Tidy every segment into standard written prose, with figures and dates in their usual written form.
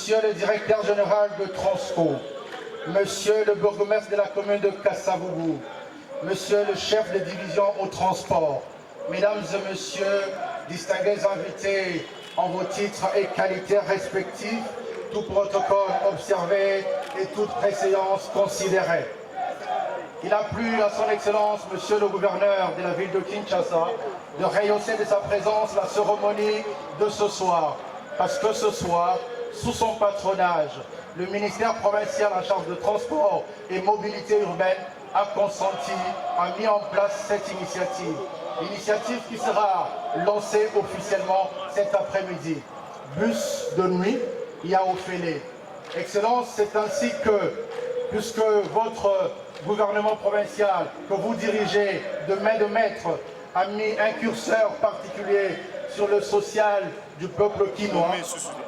Monsieur le directeur général de Transco, Monsieur le bourgmestre de la commune de Kasavubu, Monsieur le chef de division au transport, Mesdames et Messieurs, distingués invités en vos titres et qualités respectifs, tout protocole observé et toute préséance considérée. Il a plu à son Excellence, Monsieur le gouverneur de la ville de Kinshasa, de rehausser de sa présence la cérémonie de ce soir, parce que ce soir, sous son patronage, le ministère provincial en charge de transport et mobilité urbaine a consenti, a mis en place cette initiative. Initiative qui sera lancée officiellement cet après-midi. Bus de nuit, Yaofélé. Excellence, c'est ainsi que, puisque votre gouvernement provincial que vous dirigez de main de maître a mis un curseur particulier sur le social du peuple quinois,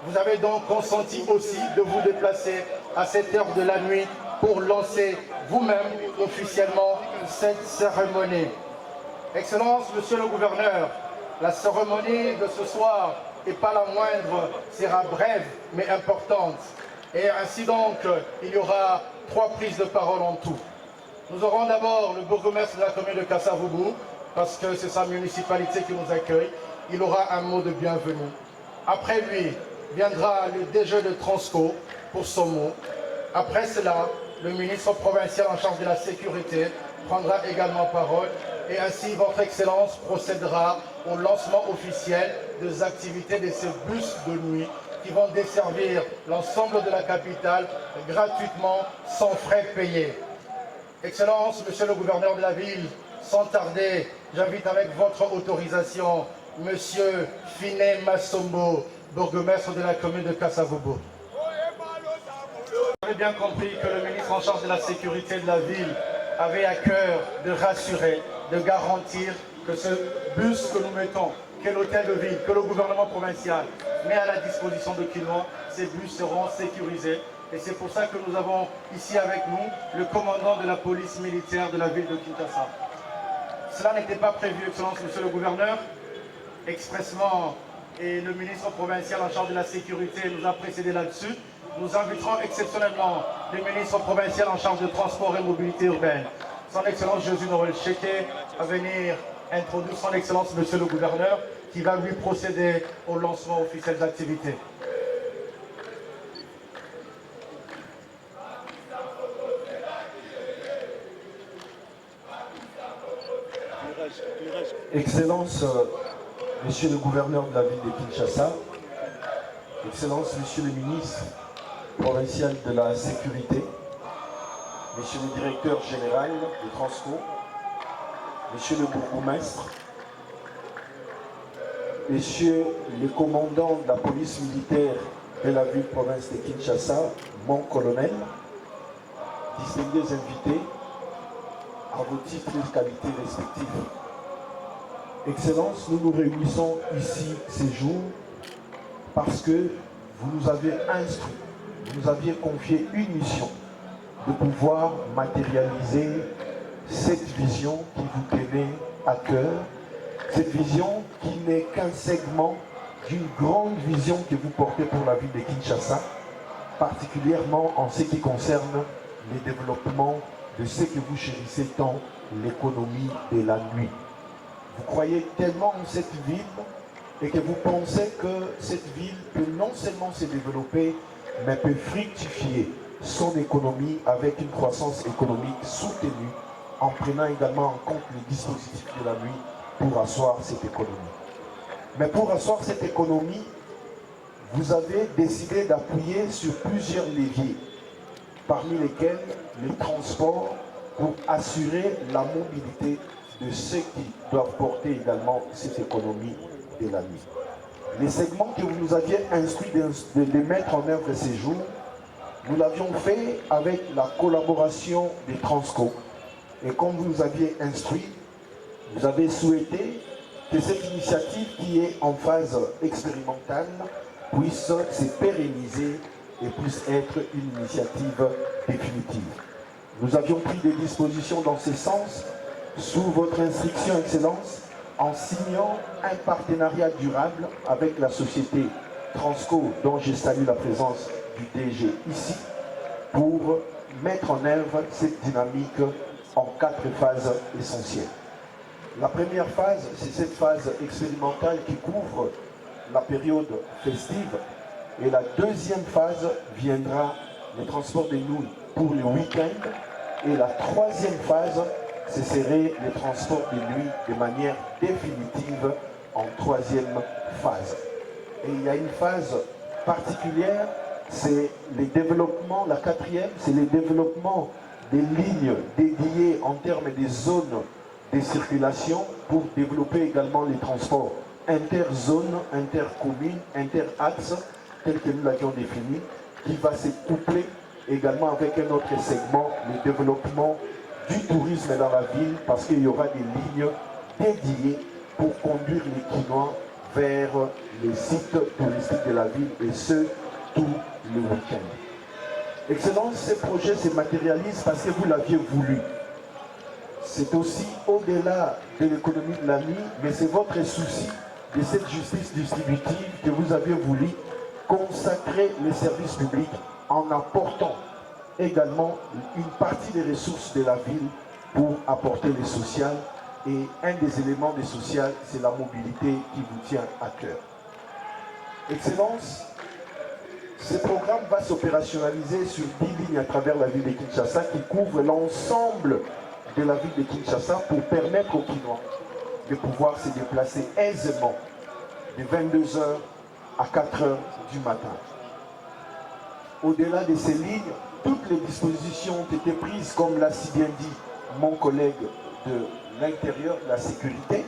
vous avez donc consenti aussi de vous déplacer à cette heure de la nuit pour lancer vous-même officiellement cette cérémonie. Excellence, Monsieur le gouverneur, la cérémonie de ce soir, et pas la moindre, sera brève mais importante. Et ainsi donc, il y aura 3 prises de parole en tout. Nous aurons d'abord le bourgmestre de la commune de Kasavubu, parce que c'est sa municipalité qui nous accueille. Il aura un mot de bienvenue. Après lui, viendra le DG de Transco pour son mot. Après cela, le ministre provincial en charge de la sécurité prendra également parole. Et ainsi, votre Excellence procédera au lancement officiel des activités de ces bus de nuit qui vont desservir l'ensemble de la capitale gratuitement, sans frais payés. Excellence, Monsieur le gouverneur de la ville, sans tarder, j'invite avec votre autorisation Monsieur Finé Massombo, bourgmestre de la commune de Kasavubu. Vous avez bien compris que le ministre en charge de la sécurité de la ville avait à cœur de rassurer, de garantir que ce bus que nous mettons, que l'hôtel de ville, que le gouvernement provincial met à la disposition de Quinois, ces bus seront sécurisés. Et c'est pour ça que nous avons ici avec nous le commandant de la police militaire de la ville de Kinshasa. Cela n'était pas prévu, Excellence, Monsieur le gouverneur. Expressement, et le ministre provincial en charge de la sécurité nous a précédé là-dessus. Nous inviterons exceptionnellement le ministre provincial en charge de transport et mobilité urbaine, Son Excellence Josué Noël Cheke, à venir introduire Son Excellence Monsieur le gouverneur, qui va lui procéder au lancement officiel des activités. Excellence, Monsieur le gouverneur de la ville de Kinshasa, Excellence, Monsieur le ministre provincial de la sécurité, Monsieur le directeur général de Transco, Monsieur le bourgmestre, Monsieur le commandant de la police militaire de la ville province de Kinshasa, mon colonel, distingués invités, à vos titres et qualités respectifs. Excellence, nous nous réunissons ici ces jours parce que vous nous avez instruits, vous nous aviez confié une mission de pouvoir matérialiser cette vision qui vous tenait à cœur, cette vision qui n'est qu'un segment d'une grande vision que vous portez pour la ville de Kinshasa, particulièrement en ce qui concerne le développement de ce que vous chérissez tant, l'économie de la nuit. Vous croyez tellement en cette ville et que vous pensez que cette ville peut non seulement se développer, mais peut fructifier son économie avec une croissance économique soutenue en prenant également en compte les dispositifs de la nuit pour asseoir cette économie. Mais pour asseoir cette économie, vous avez décidé d'appuyer sur plusieurs leviers, parmi lesquels les transports pour assurer la mobilité de ceux qui doivent porter également cette économie de la nuit. Les segments que vous nous aviez instruits de mettre en œuvre ces jours, nous l'avions fait avec la collaboration des Transco. Et comme vous nous aviez instruit, vous avez souhaité que cette initiative qui est en phase expérimentale puisse se pérenniser et puisse être une initiative définitive. Nous avions pris des dispositions dans ce sens sous votre instruction, Excellence, en signant un partenariat durable avec la société Transco, dont je salue la présence du DG ici pour mettre en œuvre cette dynamique en 4 phases essentielles. La première phase, c'est cette phase expérimentale qui couvre la période festive. Et la deuxième phase viendra le transport des nouilles pour le week-end. Et la troisième phase, ce serait le transport des nuits de manière définitive en troisième phase. Et il y a une phase particulière, c'est le développement, la quatrième, c'est le développement des lignes dédiées en termes des zones de circulation pour développer également les transports interzones, intercommunes, interaxes, tels que nous l'avions défini, qui va se coupler également avec un autre segment, le développement du tourisme dans la ville, parce qu'il y aura des lignes dédiées pour conduire les Quinois vers les sites touristiques de la ville, et ce, tout le week-end. Excellence, ce projet se matérialise parce que vous l'aviez voulu. C'est aussi au-delà de l'économie de la nuit, mais c'est votre souci de cette justice distributive que vous avez voulu consacrer les services publics en apportant également une partie des ressources de la ville pour apporter les social. Et un des éléments des social, c'est la mobilité qui vous tient à cœur. Excellence, ce programme va s'opérationnaliser sur 10 lignes à travers la ville de Kinshasa qui couvrent l'ensemble de la ville de Kinshasa pour permettre aux Quinois de pouvoir se déplacer aisément de 22h à 4h du matin. Au-delà de ces lignes, toutes les dispositions ont été prises, comme l'a si bien dit mon collègue de l'intérieur, de la sécurité,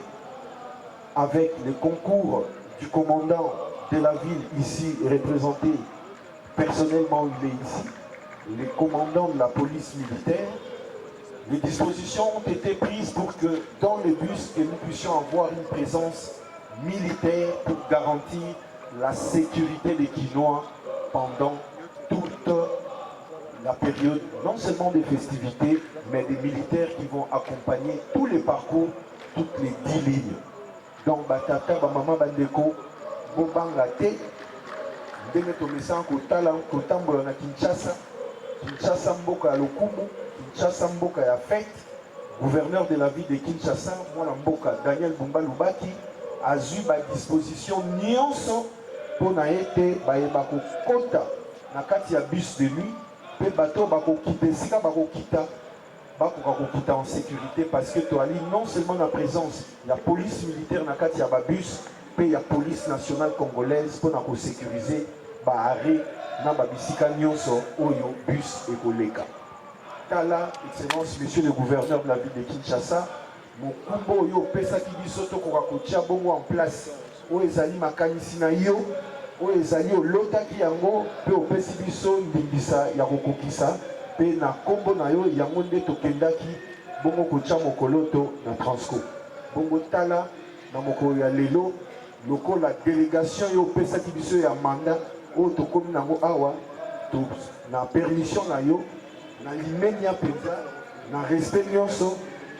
avec le concours du commandant de la ville ici représenté personnellement, il est ici, les commandants de la police militaire. Les dispositions ont été prises pour que dans les bus, que nous puissions avoir une présence militaire pour garantir la sécurité des Quinois pendant toute la période, non seulement des festivités, mais des militaires qui vont accompagner tous les parcours, toutes les 10 lignes. Donc, Batata, Bamama Bandeko, Bobangate, ndenge tomesana kotambola na Kinshasa, Kinshasa mboka ya lokumu, Kinshasa mboka ya fête. Gouverneur de la ville de Kinshasa, mwana mboka Daniel Bumba Lubaki, a eu ba disposition nyonso pona ete bayeba kokota na kati ya bus de nuit, pe bato bakokita esika bakokita bakokita en sécurité, parce que toali non seulement la présence la police militaire na kati ya ba bus, pe ya police nationale congolaise pona ko sécuriser ba arrêt na ba bisika nyonso oyo bus ekoleka. Tala, Excellence, Monsieur le gouverneur de la ville de Kinshasa, mokumbo oyo pesaki biso tokoka kotia bongo en place oyo ezali makanisi na yo, oyo ezali olotaki yango pe opesi biso ndimbisa ya kokokisa, pe na kombo na yo yango nde tokendaki bongo kotia mokoloto na Transco. Bongo tala na mokolo ya lelo lokola délégation yo pesaki biso ya mandat oyo tokomi nango awa na permission na yo na limenya penza na respect nyonso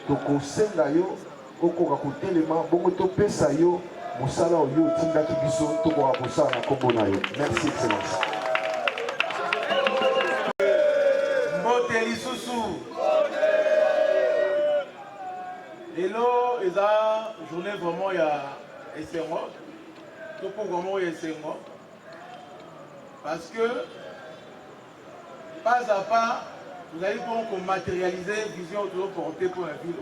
tokosenga yo okoka kotelema bongo topesa yo mosala oyo otindaki biso tokoka kosala na kombo na yo. Merci Excellence. Mbote lisusu lelo eza journée vraiment ya esengo topo vraiment ya esengo parce que pas à pas vous allez donc matérialiser vision de portée pour la ville.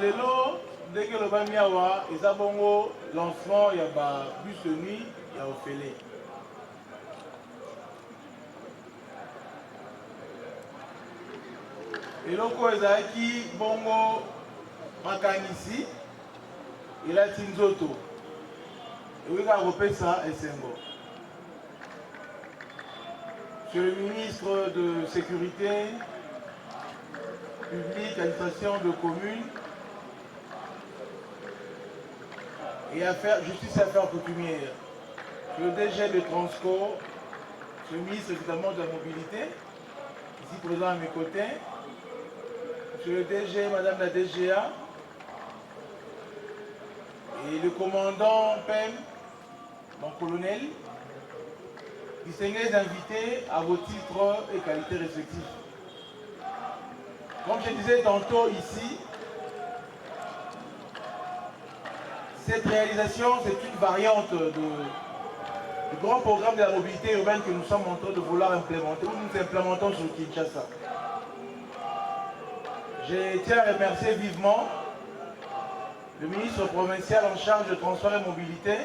Les lots, dès que le Bamiawa, ils ont lancement, il y a un bus de nuit, il y a Ophélie. Et loko ezaki bongo makanisi il a Tinzoto. Et oui, on repère ça et c'est bon. Monsieur le ministre de Sécurité publique, administration de communes et affaires, justice et affaires coutumières. Le DG de Transco, le ministre évidemment de la mobilité, ici présent à mes côtés. Monsieur le DG, Madame la DGA, et le commandant PEM, mon colonel, distingués invités à vos titres et qualités respectifs. Comme je disais tantôt ici, cette réalisation, c'est une variante du grand programme de la mobilité urbaine que nous sommes en train de vouloir implémenter, ou nous implémentons sur Kinshasa. Je tiens à remercier vivement le ministre provincial en charge de transport et mobilité,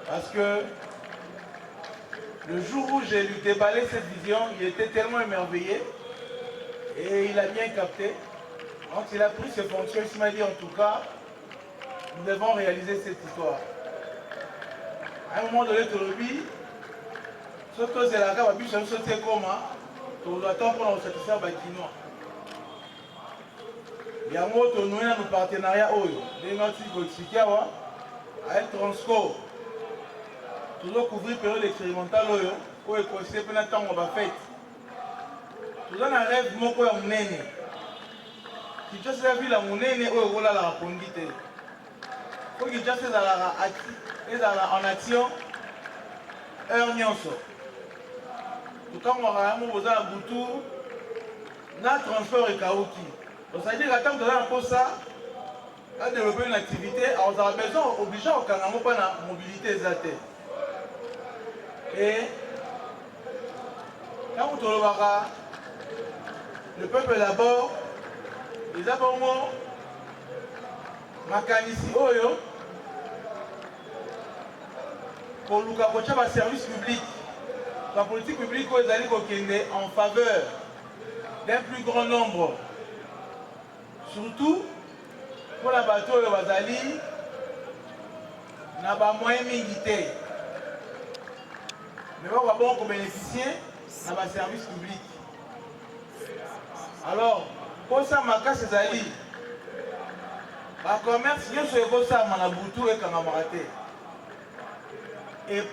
parce que le jour où j'ai lui déballé cette vision, il était tellement émerveillé et il a bien capté. Quand il a pris ses fonctions, il m'a dit en tout cas, nous devons réaliser cette histoire. À un moment donné, tu le dis, surtout c'est la gamme, je me suis dit comment, tu dois attendre pour nous satisfaire les Kinois. Il y a un mot, nous avons un partenariat, nous avons expliqué avec Transco. Toujours couvrir la période expérimentale, où il faut essayer de faire un temps de fête. Toujours un rêve, moi, qui est mon aîné. Qui est la ville à mon aîné, où il y a la répondite. Il faut qu'il y ait en action, heure nyonso. Tout comme on a un mot, vous avez un boutou, notre transport est kaouki. Donc ça veut dire qu'à temps de là, pour ça, à développer une activité, on a besoin, obligé au Kanamo, pas la mobilité exaltée. Et quand on trouvera le peuple d'abord, les abonnements, Makanisi Oyo, pour nous capoter un service public, la politique publique en faveur d'un plus grand nombre. Surtout pour la bateau de Bazali, n'a pas moyen militaire. Mais on va bon bénéficier d'un service public. Alors, pour ça, ma casse est allée. Le commerce, il y a ça, Manaboutou et Kangamarate. Et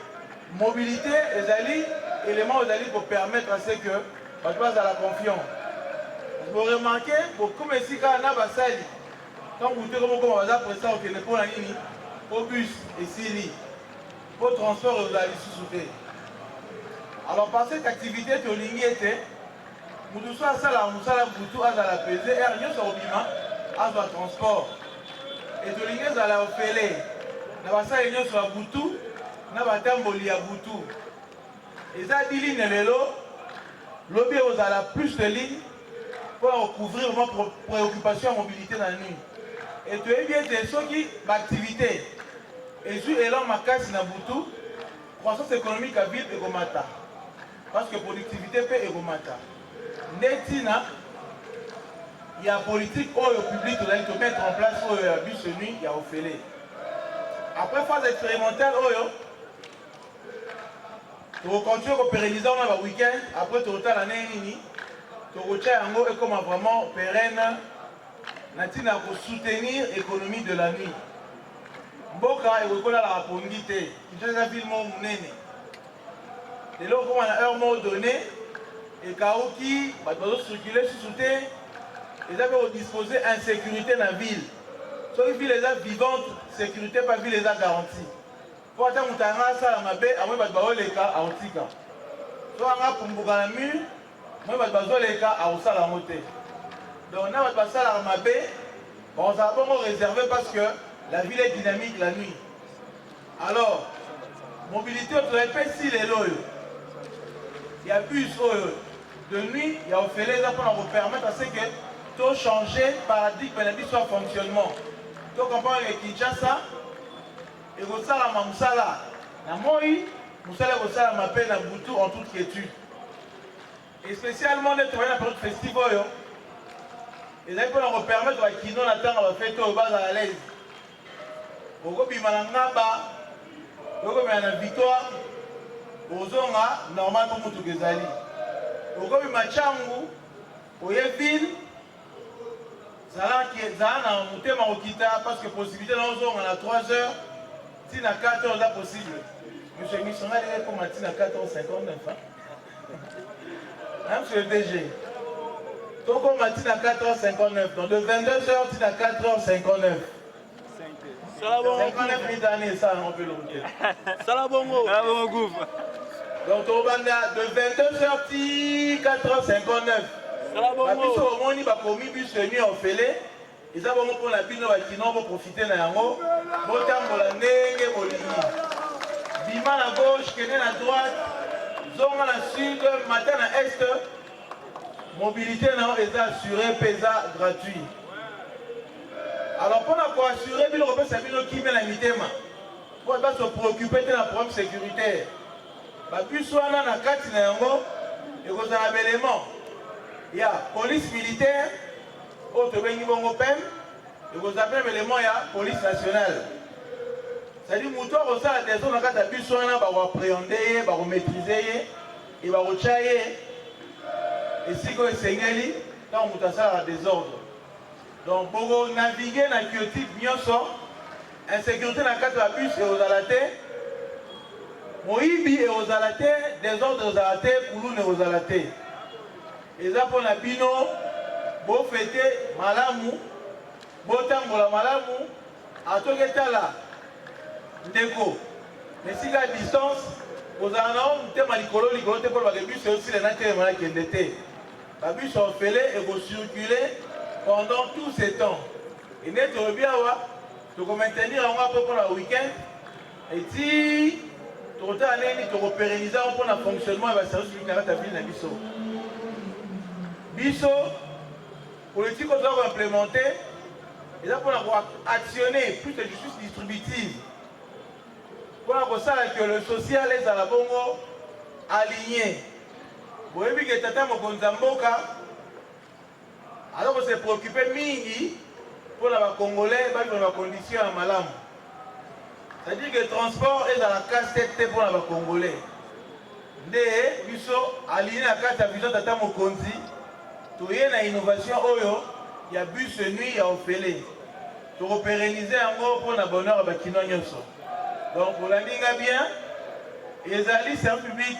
mobilité, les alliés, éléments aux alliés pour permettre à ce que on passe à la confiance. Vous remarquez, comme ici, quand on a Bassali, quand vous dites comment on va après ça, on est pour la ligne, au bus et Sili, au transport aux alliés sous-soutés. Alors, par cette activité, tu as ligne était, nous devons faire ça, nous allons tout à la pesée, et rien sur le bima, à le transport. Et tu ligne à la ofélé, nous allons faire ça sur la boutou, nous allons faire ça boutou. Et ça, 10 lignes, l'objet aux la plus de lignes pour couvrir votre préoccupation en mobilité dans la nuit. Et tu es bien des choses qui l'activité. Et si elle a ma casse dans boutou, croissance économique à ville et Gomata. Parce que productivité peut égomata. Netina, il y a politique au public, on a mettre en place au bus nuit, il y a Ophélie. Après phase expérimentale, tu continues à pérenniser le week-end, après tu retournes l'année, tu retournes et comme vraiment pérenne, Natina pour soutenir l'économie de la nuit. Mboka et Wikola la rapondité, qui est un film monene. Et là, on a un mot donné, et Kaoki, va circuler sous terre, ils avaient disposé insécurité dans la ville. Soit les villes vivantes, sécurité pas ville les a garantie. Pour attendre que tu aies ça à ma baie, à moi, je vais les cas à Otika. Soit on a pour me la mur, moi, je vais les cas à Ossa la montée. Donc, on a passé à ma baie, on s'est réservé parce que la ville est dynamique la nuit. Alors, mobilité, on ne pas si les lois. Il y a bus de nuit, il y a Ophélie pour nous permettre à ce que tout changer paradigme et soit fonctionnement. Tout comprendre que Kinshasa et vous savez la Mamsala, la Moi, vous savez que ça m'appelle la Boutou en toute quiétude. Et spécialement les travailleurs pour le festival, et là pour nous permettre à Kino d'attendre la fête au bas à l'aise. Au groupe Imanangaba, au groupe de la victoire. Ozonga normalement mutu gezali okobi machangu oyeville zala ki zana mutema okita parce que possibilité na ozonga na 3 heures tina 4 heures là possible monsieur missionnaire est comme tina 4h59 hein monsieur le DG toko matina 4h59 donc de 22h tina 4h59 59 000 années, ça, on peut le router. Salabongo. Donc, on va de 22h 4h59. Babiso au moni ba komi bus nuit en félé. Ils ont bon pour la bino ba kino pour profiter na yango. Botambola ndenge bolini. Bima à gauche, kene à droite, zonga à sud, matin à est. Mobilité est assurée, pesa gratuit. Alors pour assurer, il faut savoir qui met la mitema. Pour se préoccuper de la problème sécuritaire. Puis soit dans la carte, il y a un élément. Il y a police militaire, autre PEM, et vous avez un élément, il y a police nationale. C'est-à-dire que mouton au sein de la maison, dans la bus, on va appréhender, on va maîtriser, et on va rechailler. Et si vous êtes dans le désordre. Donc, pour naviguer dans la Kyoto, bien sûr, insécurité dans la carte de la bus et aux alatés, Moïbi et aux alatés, désordre aux alatés, Kouloun et aux alatés. Et ça pour la bino, beau fêter malamu, beau tambola malamu, à tout état là, déco. Mais si la distance, aux alentours, nous sommes à l'école, pour le bus, c'est aussi les nations qui étaient. Les bus sont faits et vont circuler pendant tous ces temps. Et nous devons bien maintenir un peu pour le week-end. Et si nous devons pérenniser pour le fonctionnement de la service du caractère de la Bisso. Bisso, politique qu'on doit implémenter, et là pour actionner plus de justice distributive. Pour que le social est à la bongo aligné. Vous voyez que Tata Mokonzamboka, alors on s'est préoccupé mingi pour les Congolais, dans les conditions à Malam. C'est-à-dire que le transport est dans la casse-tête pour les Congolais. Dès Bisso, aligné à la carte à vision Tata Mokonzi, il y a une innovation, il y a bus de nuit, il y a Ophélie. Pour pérenniser un mot pour le bonheur à Bakino Nyonso. Donc, pour la ligne bien, les alliés services publics,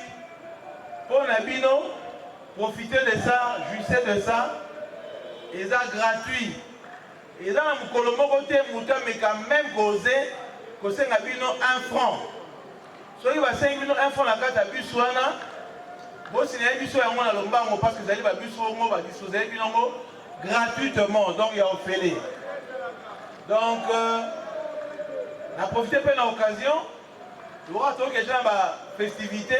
pour la bino, profiter de ça, jouissez de ça, et ça gratuit. Et ça, nous colombo côté mouton, mais quand même causé, que c'est un bino 1 franc. Soit il va 5 bino 1 franc la carte à bus ouana. Bon, si les bus ouana la lombango, parce que vous allez bus ouana, va disposer bino gratuitement. Donc, il y a Ophélie. Donc, on a profité de l'occasion, il y aura déjà une festivité,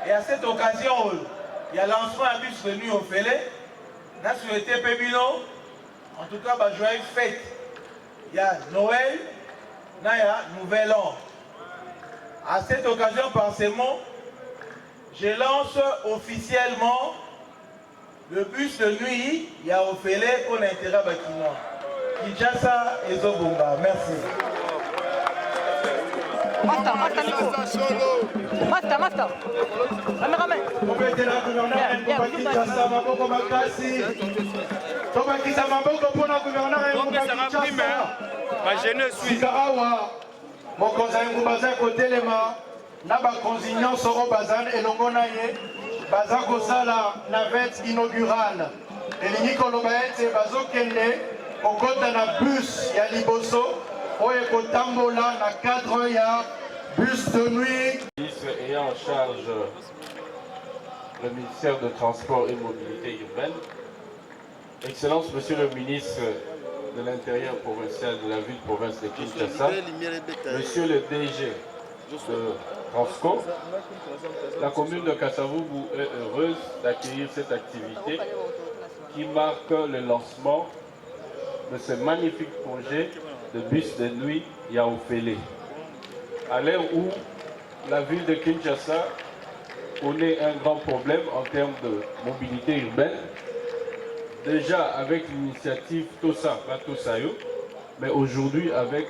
et à cette occasion, il y a lancement à bus de nuit au Félé, on a souhaité Pébino, en tout cas, joyeuse fête. Il y a Noël, il y a Nouvel An. À cette occasion, par ces mots, je lance officiellement le bus de nuit, il y a au Félé pour l'intérêt Bakino. Kinshasa et Zobunga. Merci. Master. Caméraman. au côté d'un bus, il y a Liboso, au Tambola, na 4 il y a bus de nuit. Ministre ayant en charge le ministère de Transport et Mobilité urbaine, Excellence Monsieur le ministre de l'Intérieur provincial de la ville-province de Kinshasa, Monsieur le DG de Transco, la commune de Kasavubu est heureuse d'accueillir cette activité qui marque le lancement de ce magnifique projet de bus de nuit Yaoufélé. À l'heure où la ville de Kinshasa connaît un grand problème en termes de mobilité urbaine, déjà avec l'initiative Tosa Batosayo, mais aujourd'hui avec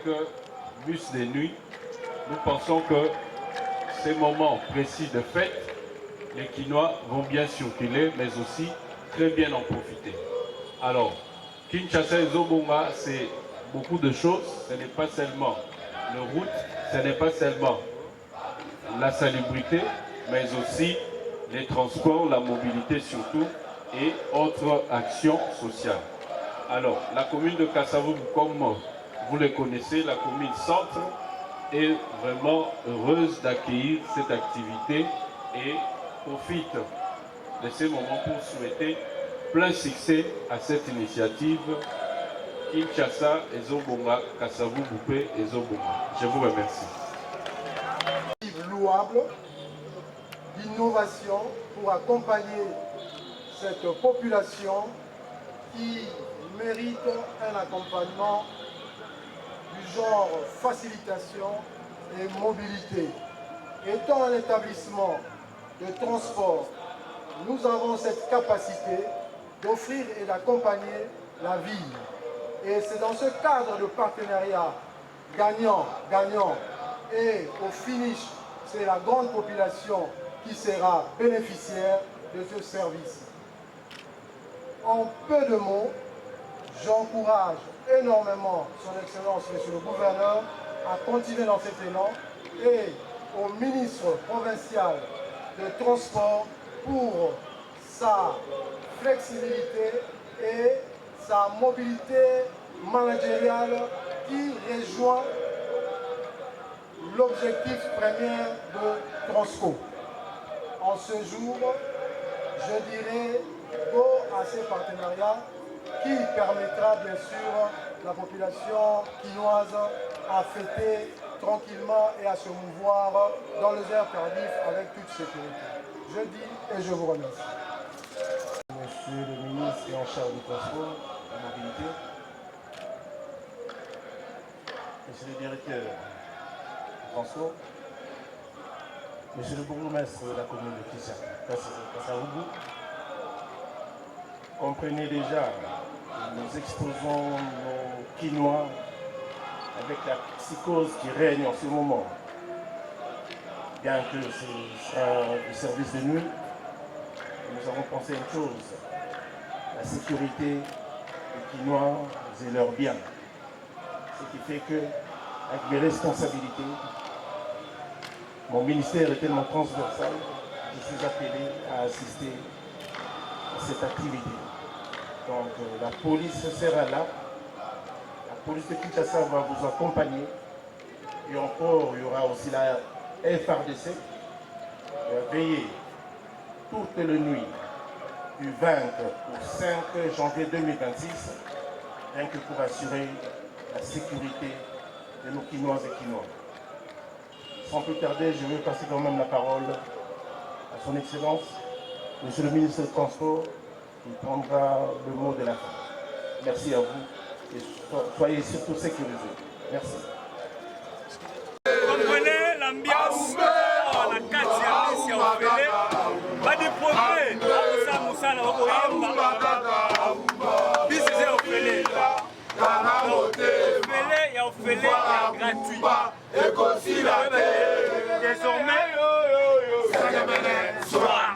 bus de nuit, nous pensons que ces moments précis de fête, les Kinois vont bien circuler, mais aussi très bien en profiter. Alors, Kinshasa et Zobunga, c'est beaucoup de choses. Ce n'est pas seulement le route, ce n'est pas seulement la salubrité, mais aussi les transports, la mobilité surtout, et autres actions sociales. Alors, la commune de Kasavubu, comme vous le connaissez, la commune centre est vraiment heureuse d'accueillir cette activité et profite de ce moment pour souhaiter plein succès à cette initiative Kinshasa Ezobonga, Kasavu Boupé Ezobonga. Je vous remercie. Louable d'innovation pour accompagner cette population qui mérite un accompagnement du genre facilitation et mobilité. Étant un établissement de transport, nous avons cette capacité d'offrir et d'accompagner la ville. Et c'est dans ce cadre de partenariat gagnant-gagnant et au finish, c'est la grande population qui sera bénéficiaire de ce service. En peu de mots, j'encourage énormément son Excellence, Monsieur le Gouverneur, à continuer dans cet élan et au ministre provincial de Transport pour sa flexibilité et sa mobilité managériale qui rejoint l'objectif premier de Transco. En ce jour, je dirais go à ces partenariats qui permettra bien sûr la population quinoise à fêter tranquillement et à se mouvoir dans les heures tardives avec toute sécurité. Je dis et je vous remercie. Monsieur le ministre en charge du transport et mobilité, Monsieur le directeur du transport, Monsieur le bourgmestre de la commune de Kasavubu, comprenez déjà que nous exposons nos Quinois avec la psychose qui règne en ce moment. Bien que ce soit du service de nuit, nous avons pensé à une chose, la sécurité des Quinois et leurs biens. Ce qui fait que, avec mes responsabilités, mon ministère est tellement transversal, je suis appelé à assister à cette activité. Donc la police sera là, la police de Kinshasa va vous accompagner, et encore il y aura aussi la FRDC, veiller toute la nuit du 20 au 5 janvier 2026, rien que pour assurer la sécurité de nos Quinoises et Quinois. Sans plus tarder, je vais passer quand même la parole à son Excellence, Monsieur le ministre des Transports, qui prendra le mot de la fin. Merci à vous et soyez surtout sécurisés. Merci. Comprenez l'ambiance à la carte service ya ofele ba di progrès ça musala okoyemba bisi c'est ofele ya ofele ya gratuit désormais soir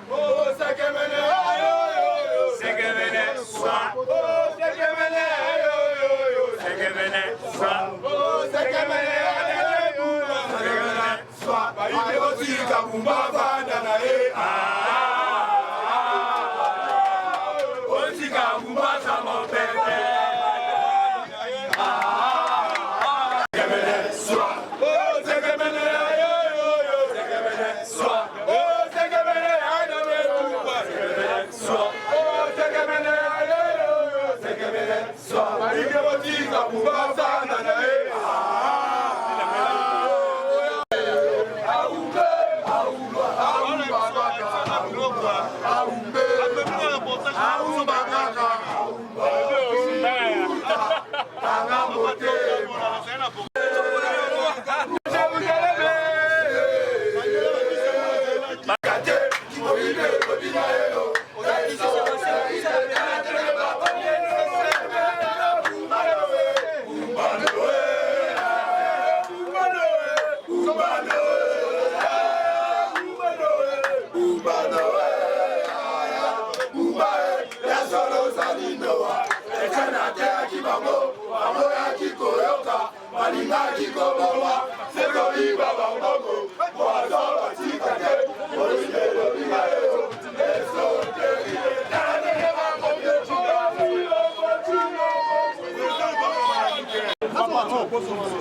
Median